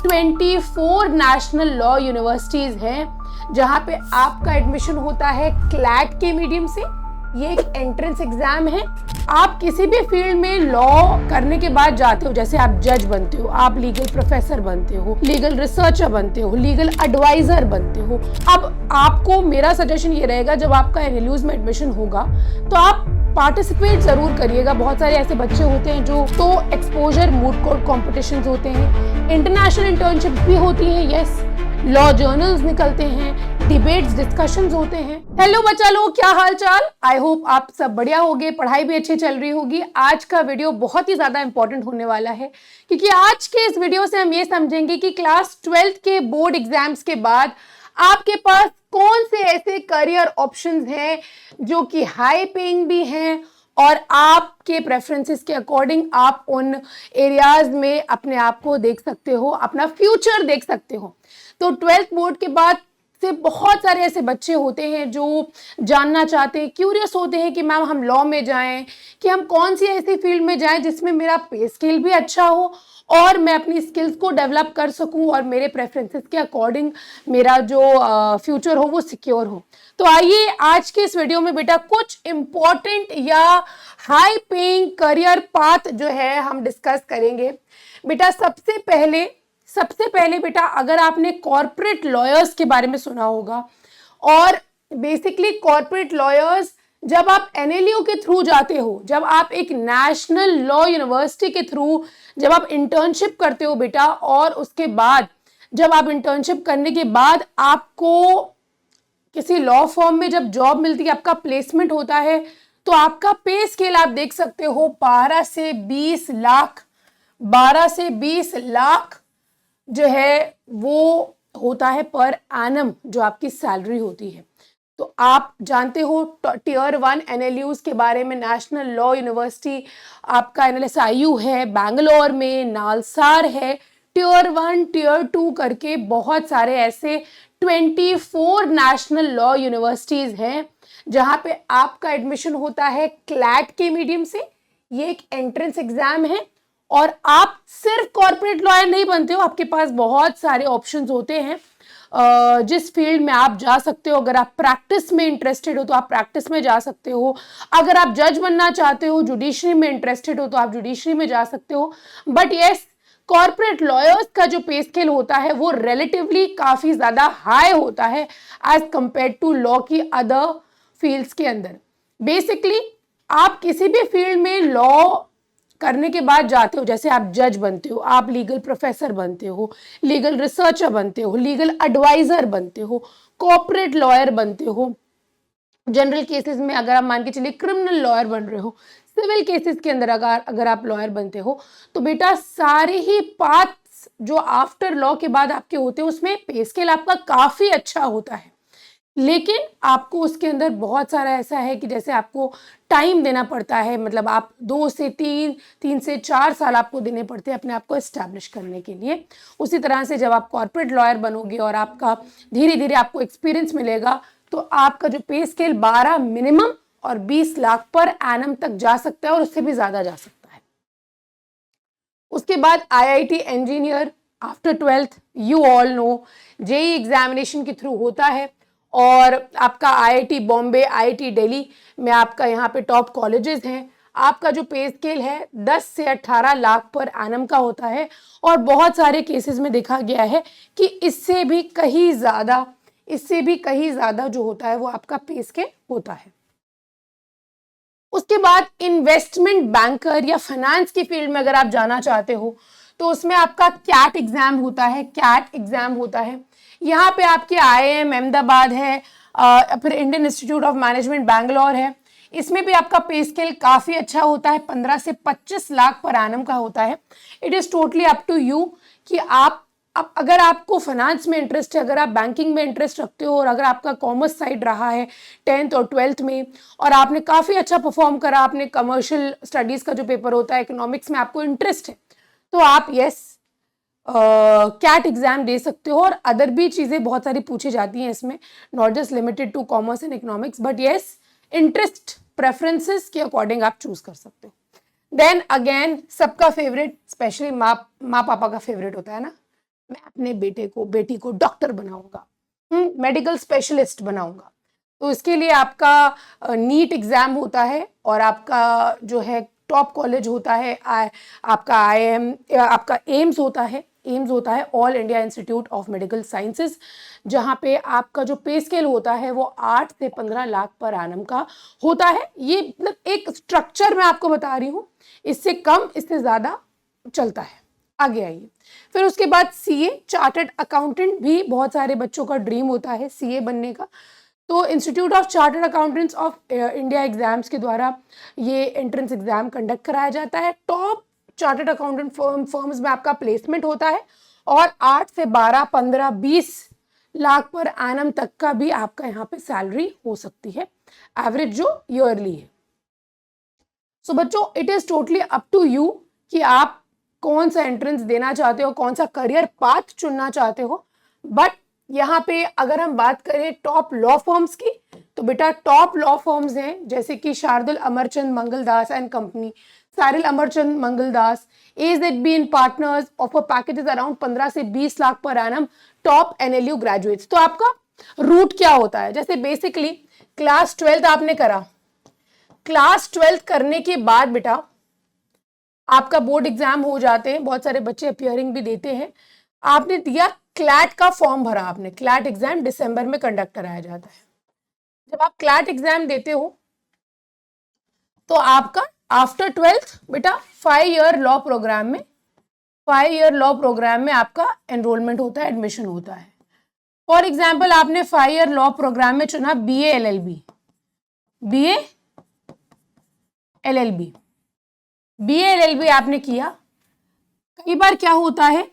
24 national law universities हैं जहां पे आपका एडमिशन होता है क्लैट के मीडियम से। ये एक एंट्रेंस एग्जाम है। आप किसी भी फील्ड में लॉ करने के बाद जाते हो, जैसे आप जज बनते हो, आप लीगल प्रोफेसर बनते हो, लीगल रिसर्चर बनते हो, लीगल एडवाइजर बनते हो। अब आपको मेरा सजेशन ये रहेगा, जब आपका एनएलयूज में एडमिशन होगा तो आप पार्टिसिपेट जरूर करिएगा। बहुत सारे ऐसे बच्चे होते हैं जो तो एक्सपोजर मूड कोर्ट कॉम्पिटिशन्स होते हैं, इंटरनेशनल इंटर्नशिप भी होती हैं, यस, लॉ जर्नल्स निकलते हैं, डिबेट्स डिस्कशंस होते हैं। हेलो बच्चा लोग, क्या हाल चाल? आई होप आप सब बढ़िया होगे, पढ़ाई भी अच्छी चल रही होगी। आज का वीडियो बहुत ही ज्यादा इंपॉर्टेंट होने वाला है, क्योंकि आज के इस वीडियो से हम ये समझेंगे कि क्लास 12th के बोर्ड एग्जाम्स के बाद आपके पास कौन से ऐसे करियर ऑप्शंस हैं जो कि हाई पेइंग भी हैं और आपके प्रेफरेंसेस के अकॉर्डिंग आप उन एरियाज में अपने आप को देख सकते हो, अपना फ्यूचर देख सकते हो। तो 12th बोर्ड के बाद से बहुत सारे ऐसे बच्चे होते हैं जो जानना चाहते हैं, क्यूरियस होते हैं कि मैम हम लॉ में जाएं, कि हम कौन सी ऐसी फील्ड में जाएं जिसमें मेरा पे स्केल भी अच्छा हो और मैं अपनी स्किल्स को डेवलप कर सकूं और मेरे प्रेफरेंसेस के अकॉर्डिंग मेरा जो फ्यूचर हो वो सिक्योर हो। तो आइए आज के इस वीडियो में बेटा कुछ इंपॉर्टेंट या हाई पेइंग करियर पाथ जो है हम डिस्कस करेंगे। बेटा सबसे पहले बेटा, अगर आपने कॉर्पोरेट लॉयर्स के बारे में सुना होगा, और बेसिकली कॉर्पोरेट लॉयर्स जब आप एनएलयू के थ्रू जाते हो, जब आप एक नेशनल लॉ यूनिवर्सिटी के थ्रू जब आप इंटर्नशिप करते हो बेटा, और उसके बाद जब आप इंटर्नशिप करने के बाद आपको किसी लॉ फर्म में जब जॉब मिलती है, आपका प्लेसमेंट होता है, तो आपका पे स्केल आप देख सकते हो 12 से 20 लाख जो है वो होता है पर एनम, जो आपकी सैलरी होती है। तो आप जानते हो टियर 1 एनएलयूज के बारे में, नेशनल लॉ यूनिवर्सिटी आपका एनएलएसआईयू है बैंगलोर में, नालसार है, टियर 1 टियर 2 करके बहुत सारे ऐसे 24 नेशनल लॉ यूनिवर्सिटीज हैं जहां पे आपका एडमिशन होता है क्लैट के मीडियम से। ये एक एंट्रेंस एग्जाम है और आप सिर्फ कॉर्पोरेट लॉयर नहीं बनते हो, आपके पास बहुत सारे ऑप्शंस होते हैं जिस फील्ड में आप जा सकते हो। अगर आप प्रैक्टिस में इंटरेस्टेड हो तो आप प्रैक्टिस में जा सकते हो, अगर आप जज बनना चाहते हो, जुडिशरी में इंटरेस्टेड हो तो आप जुडिशरी में जा सकते हो। बट यस, कॉर्पोरेट लॉयर्स का जो पे स्केल होता है वो रिलेटिवली काफी ज्यादा हाई होता है एज कंपेयर टू लॉ की अदर फील्ड्स के अंदर। बेसिकली आप किसी भी फील्ड में लॉ करने के बाद जाते हो, जैसे आप जज बनते हो, आप लीगल प्रोफेसर बनते हो, लीगल रिसर्चर बनते हो, लीगल एडवाइजर बनते हो, कॉर्पोरेट लॉयर बनते हो, जनरल केसेस में अगर आप मान के चलिए क्रिमिनल लॉयर बन रहे हो, सिविल केसेस के अंदर अगर आप लॉयर बनते हो, तो बेटा सारे ही पाथ्स जो आफ्टर लॉ के बाद आपके होते हैं उसमें पे स्केल आपका काफी अच्छा होता है। लेकिन आपको उसके अंदर बहुत सारा ऐसा है कि जैसे आपको टाइम देना पड़ता है, मतलब आप 2 से 3 से 4 साल आपको देने पड़ते हैं अपने आप को एस्टैब्लिश करने के लिए। उसी तरह से जब आप कॉर्पोरेट लॉयर बनोगे और आपका धीरे धीरे आपको एक्सपीरियंस मिलेगा, तो आपका जो पे स्केल 12 मिनिमम और 20 लाख पर एनम तक जा सकता है और उससे भी ज्यादा जा सकता है। उसके बाद IIT engineer after 12th, you all know, JEE examination के थ्रू होता है और आपका आईआईटी बॉम्बे, आईआईटी दिल्ली में आपका यहाँ पे टॉप कॉलेजेस हैं। आपका जो पे स्केल है 10 से 18 लाख पर एनम का होता है और बहुत सारे केसेस में देखा गया है कि इससे भी कहीं ज्यादा जो होता है वो आपका पे स्केल होता है। उसके बाद इन्वेस्टमेंट बैंकर या फाइनेंस की फील्ड में अगर आप जाना चाहते हो तो उसमें आपका कैट एग्जाम होता है। यहाँ पे आपके आईआईएम अहमदाबाद है, फिर Indian institute of management Bangalore है। इसमें भी आपका पे स्केल काफी अच्छा होता है, 15 से 25 लाख पर एनम का होता है। It is totally up to you कि आप अगर आपको फाइनेंस में इंटरेस्ट है, अगर आप बैंकिंग में इंटरेस्ट रखते हो और अगर आपका कॉमर्स साइड रहा है 10th और 12th में और आपने काफी अच्छा परफॉर्म करा, आपने कमर्शियल स्टडीज का जो पेपर होता है इकोनॉमिक्स में आपको इंटरेस्ट है, तो आप यस कैट एग्जाम दे सकते हो। और अदर भी चीजें बहुत सारी पूछी जाती हैं इसमें, not just limited to commerce and economics, but yes interest preferences के अकॉर्डिंग आप चूज कर सकते हो। देन अगेन सबका फेवरेट, स्पेशली माँ पापा का फेवरेट होता है ना, मैं अपने बेटी को डॉक्टर बनाऊंगा, मेडिकल स्पेशलिस्ट बनाऊंगा। तो इसके लिए आपका नीट एग्जाम होता है और आपका जो है टॉप कॉलेज होता है, आपका IIM, आपका एम्स होता है all India institute of medical sciences, जहाँ पे आपका जो पे स्केल होता है वो 8 से 15 लाख पर एनम का होता है। ये मतलब एक स्ट्रक्चर मैं आपको बता रही हूँ, इससे कम इससे ज़्यादा चलता है। आगे आइए, फिर उसके बाद CA चार्टर्ड अकाउंटेंट भी बहुत सारे बच्चों का ड्रीम होता है CA बनने का। तो institute of chartered accountants of India exams के द्वारा ये एंट्रेंस एग्जाम कंडक्ट कराया जाता है। टॉप चार्टर्ड अकाउंटेंट फर्म्स में आपका प्लेसमेंट होता है और 8 से 12, 15, 20 लाख पर एनम तक का भी आपका यहाँ पे सैलरी हो सकती है, एवरेज जो ईयरली है। सो बच्चों, it is totally up to you कि आप कौन सा एंट्रेंस देना चाहते हो, कौन सा करियर पाथ चुनना चाहते हो। बट यहाँ पे अगर हम बात करें टॉप लॉ फर्म्स की, तो बेटा टॉप लॉ फर्म्स हैं जैसे कि Shardul Amarchand Mangaldas and company, Cyril Amarchand Mangaldas, AZB in partners offer packages around 15 से 20 lakh per annum, top NLU graduates. तो आपका रूट क्या होता है, जैसे बेसिकली क्लास 12 आपने करा, क्लास 12 करने के बाद बेटा आपका बोर्ड एग्जाम हो जाते हैं, बहुत सारे बच्चे अपियरिंग भी देते हैं। आपने दिया क्लैट का फॉर्म भरा, आपने क्लैट एग्जाम दिसंबर में कंडक्ट कराया जाता है। जब आप क्लैट एग्जाम देते हो तो आपका आफ्टर 12th बेटा 5 ईयर लॉ प्रोग्राम में आपका एनरोलमेंट होता है, एडमिशन होता है। फॉर एग्जाम्पल आपने 5 ईयर लॉ प्रोग्राम में चुना BA LLB आपने किया। कई बार क्या होता है,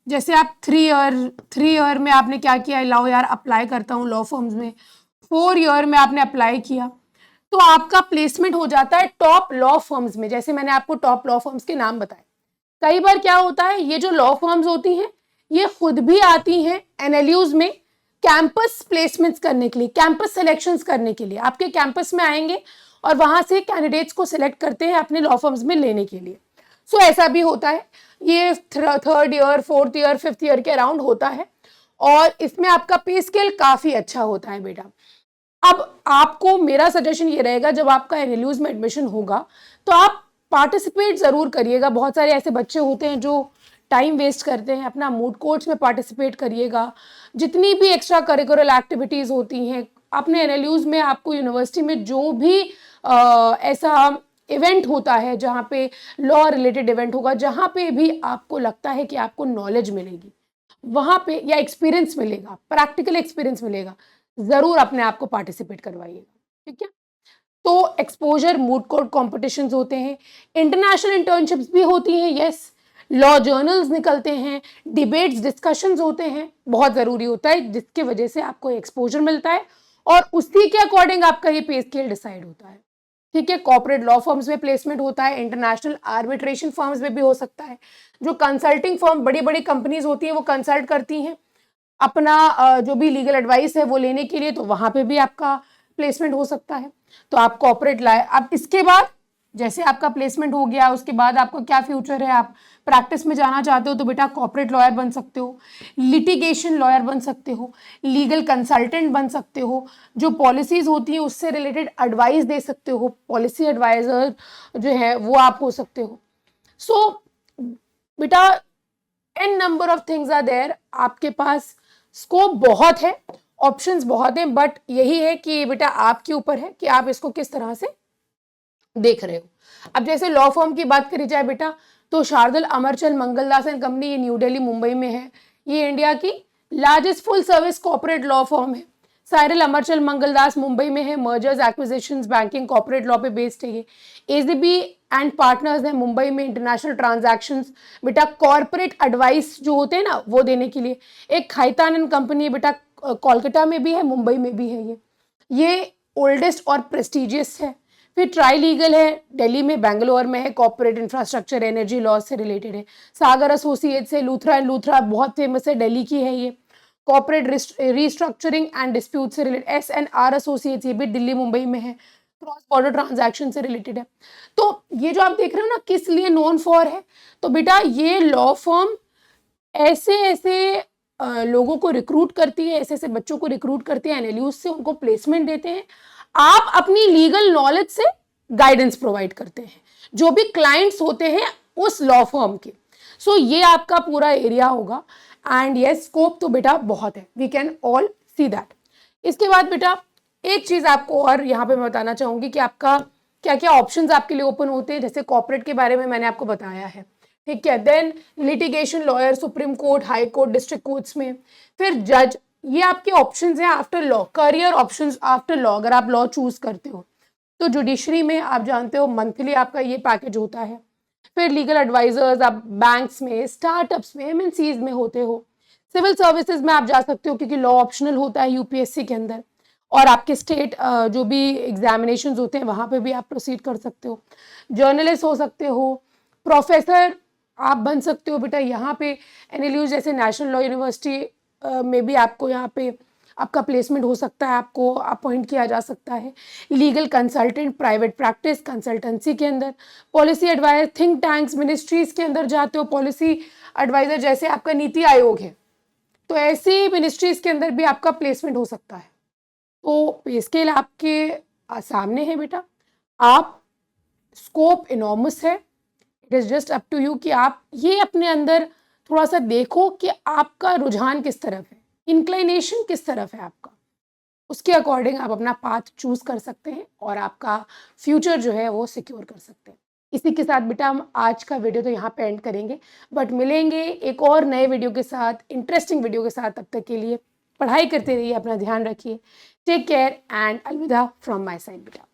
जैसे आप 3 ईयर में आपने क्या किया, लाओ यार अप्लाई करता हूँ लॉ फर्म्स में, 4 ईयर में आपने अप्लाई किया तो आपका प्लेसमेंट हो जाता है टॉप लॉ फर्म्स में। जैसे मैंने आपको टॉप लॉ फर्म्स के नाम बताए। कई बार क्या होता है, ये जो लॉ फर्म्स होती हैं ये खुद भी आती हैं NLUs में कैंपस प्लेसमेंट्स करने के लिए, कैंपस सिलेक्शंस करने के लिए। आपके कैंपस में आएंगे और वहां से कैंडिडेट्स को सिलेक्ट करते हैं अपने लॉ फर्म्स में लेने के लिए। सो ऐसा भी होता है, ये 3rd year, 4th year, 5th year के अराउंड होता है और इसमें आपका पे स्केल काफी अच्छा होता है बेटा। अब आपको मेरा सजेशन ये रहेगा, जब आपका NLUs में एडमिशन होगा तो आप पार्टिसिपेट जरूर करिएगा। बहुत सारे ऐसे बच्चे होते हैं जो टाइम वेस्ट करते हैं, अपना मूड कोर्ट्स में पार्टिसिपेट करिएगा। जितनी भी एक्स्ट्रा करिकुलर एक्टिविटीज होती हैं अपने NLUs में, आपको यूनिवर्सिटी में जो भी ऐसा इवेंट होता है जहाँ पे लॉ रिलेटेड इवेंट होगा, जहाँ पे भी आपको लगता है कि आपको नॉलेज मिलेगी वहाँ पे, या एक्सपीरियंस मिलेगा, प्रैक्टिकल एक्सपीरियंस मिलेगा, जरूर अपने आप को पार्टिसिपेट करवाइएगा, ठीक है। तो एक्सपोजर, मूड कोर्ट कॉम्पिटिशन्स होते हैं, इंटरनेशनल इंटर्नशिप्स भी होती हैं, यस, लॉ जर्नल्स निकलते हैं, डिबेट्स, डिस्कशंस होते हैं, बहुत ज़रूरी होता है, जिसकी वजह से आपको एक्सपोजर मिलता है और उसी के अकॉर्डिंग आपका ये पे स्केल डिसाइड होता है, ठीक है। कॉर्पोरेट लॉ फर्म्स में प्लेसमेंट होता है, इंटरनेशनल आर्बिट्रेशन फर्म्स में भी हो सकता है। जो कंसल्टिंग फर्म, बड़ी बड़ी कंपनीज होती हैं वो कंसल्ट करती हैं अपना जो भी लीगल एडवाइस है वो लेने के लिए, तो वहाँ पे भी आपका प्लेसमेंट हो सकता है। तो आप कॉर्पोरेट लाए, अब इसके बाद जैसे आपका प्लेसमेंट हो गया उसके बाद आपका क्या फ्यूचर है, आप प्रैक्टिस में जाना चाहते हो तो बेटा कॉर्पोरेट लॉयर बन सकते हो, लिटिगेशन लॉयर बन सकते हो, लीगल कंसल्टेंट बन सकते हो, जो पॉलिसीज होती हैं उससे रिलेटेड एडवाइस दे सकते हो, पॉलिसी एडवाइजर जो है वो आप हो सकते हो। सो बेटा n number of things are there, आपके पास स्कोप बहुत है, ऑप्शंस बहुत हैं, बट यही है कि बेटा आपके ऊपर है कि आप इसको किस तरह से देख रहे हो। अब जैसे लॉ फर्म की बात करी जाए बेटा, तो शार्दुल अमरचंद मंगलदास एंड कंपनी, ये न्यू दिल्ली मुंबई में है, ये इंडिया की largest full service corporate law firm है। साइरल अमरचंद मंगलदास मुंबई में है, mergers, acquisitions, banking, corporate law पे बेस्ड है ये। AZB एंड पार्टनर्स है मुंबई में, इंटरनेशनल ट्रांजैक्शंस, बेटा कॉर्पोरेट एडवाइस जो होते हैं ना वो देने के लिए। एक खैतान एंड कंपनी है बेटा, कोलकाता में भी है, मुंबई में भी है, ये ओल्डेस्ट और प्रेस्टिजियस है। फिर ट्राई लीगल है, दिल्ली में, बेंगलोर में है, कॉर्पोरेट इंफ्रास्ट्रक्चर, एनर्जी लॉ से रिलेटेड है। सागर एसोसिएट्स है, लूथरा एंड लूथरा बहुत फेमस है, दिल्ली की है ये। कॉर्पोरेट रिस्ट्रक्चरिंग एंड डिस्प्यूट से रिलेटेड SNR एसोसिएट्स, ये भी दिल्ली मुंबई में है, क्रॉस बॉर्डर ट्रांजैक्शन से रिलेटेड है। तो ये जो आप देख रहे हो ना किस लिए नोन फॉर है, तो बेटा ये लॉ फर्म ऐसे ऐसे लोगों को रिक्रूट करती है, ऐसे ऐसे बच्चों को रिक्रूट करती है एनएलयूज से, उनको प्लेसमेंट देते हैं। आप अपनी लीगल नॉलेज से गाइडेंस प्रोवाइड करते हैं जो भी क्लाइंट्स होते हैं उस लॉ फर्म के। सो ये आपका पूरा एरिया होगा। एंड ये स्कोप तो बेटा बहुत है, we can all see that. इसके बाद बेटा एक चीज आपको और यहाँ पे मैं बताना चाहूंगी कि आपका क्या क्या ऑप्शंस आपके लिए ओपन होते हैं। जैसे कॉर्पोरेट के बारे में मैंने आपको बताया है, ठीक है। Then litigation lawyer, supreme court, high court, district courts में, फिर जज, ये आपके ऑप्शंस हैं after law. Career options after law, अगर आप लॉ चूज करते हो तो जुडिशरी में आप जानते हो मंथली आपका ये पैकेज होता है। फिर लीगल एडवाइजर्स आप बैंक्स में, स्टार्टअप्स में, एमएनसीज में होते हो। सिविल सर्विसेज में आप जा सकते हो क्योंकि लॉ ऑप्शनल होता है यूपीएससी के अंदर। और आपके स्टेट जो भी एग्जामिनेशन होते हैं वहाँ पे भी आप प्रोसीड कर सकते हो। जर्नलिस्ट हो सकते हो, प्रोफेसर आप बन सकते हो बेटा यहाँ पे। एनएलयूज जैसे नेशनल लॉ यूनिवर्सिटी में भी आपको यहाँ पे आपका प्लेसमेंट हो सकता है, आपको अपॉइंट किया जा सकता है। Legal consultant, private practice, consultancy के अंदर, policy adviser, think tanks, ministries के अंदर जाते हो पॉलिसी एडवाइजर, जैसे आपका नीति आयोग है तो ऐसी मिनिस्ट्रीज के अंदर भी आपका प्लेसमेंट हो सकता है। तो पे स्केल आपके सामने है बेटा, आप स्कोप इनॉर्मस है। It is just up to you कि आप ये अपने अंदर थोड़ा सा देखो कि आपका रुझान किस तरफ है, इंक्लिनेशन किस तरफ है आपका, उसके अकॉर्डिंग आप अपना पाथ चूज कर सकते हैं और आपका फ्यूचर जो है वो सिक्योर कर सकते हैं। इसी के साथ बेटा हम आज का वीडियो तो यहाँ पे एंड करेंगे, बट मिलेंगे एक और नए वीडियो के साथ, इंटरेस्टिंग वीडियो के साथ। तब तक के लिए पढ़ाई करते रहिए, अपना ध्यान रखिए। टेक केयर एंड अलविदा फ्रॉम माय साइड बेटा।